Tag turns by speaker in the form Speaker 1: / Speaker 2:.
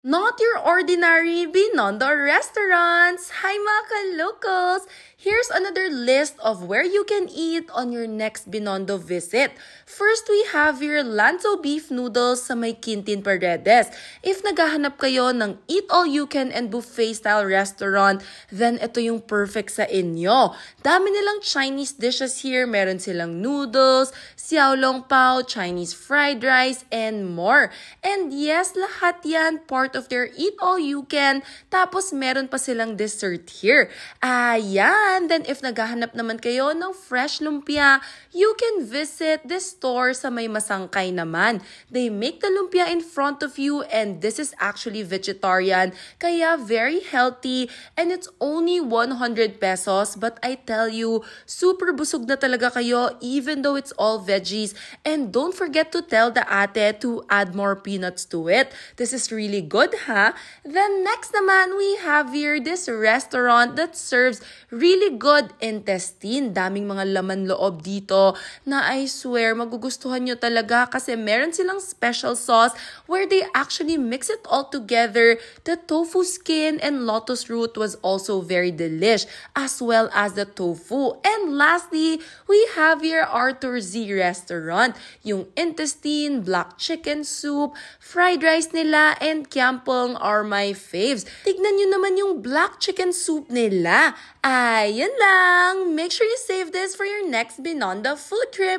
Speaker 1: Not your ordinary Binondo restaurants! Hi mga ka-locals! Here's another list of where you can eat on your next Binondo visit. First, we have your Lanzo Beef Noodles sa may Quintin Paredes. If naghahanap kayo ng eat-all-you-can and buffet-style restaurant, then ito yung perfect sa inyo. Dami nilang Chinese dishes here. Meron silang noodles, xiaolong pao, Chinese fried rice, and more. And yes, lahat yan part of their eat-all-you-can. Tapos meron pa silang dessert here. Ayan! Then if naghahanap naman kayo ng fresh lumpia, you can visit this store sa may Masangkay naman. They make the lumpia in front of you and this is actually vegetarian. Kaya very healthy and it's only 100 pesos. But I tell you, super busog na talaga kayo even though it's all veggies. And don't forget to tell the ate to add more peanuts to it. This is really good, ha? Then next naman, we have here this restaurant that serves really good intestine. Daming mga laman loob dito na I swear magugustuhan nyo talaga kasi meron silang special sauce where they actually mix it all together. The tofu skin and lotus root was also very delish as well as the tofu. And lastly, we have here Arthur Z restaurant. Yung intestine, black chicken soup, fried rice nila, and kiampong are my faves. Tignan nyo naman yung black chicken soup nila. Ayan lang! Make sure you save this for your next Binondo food trip.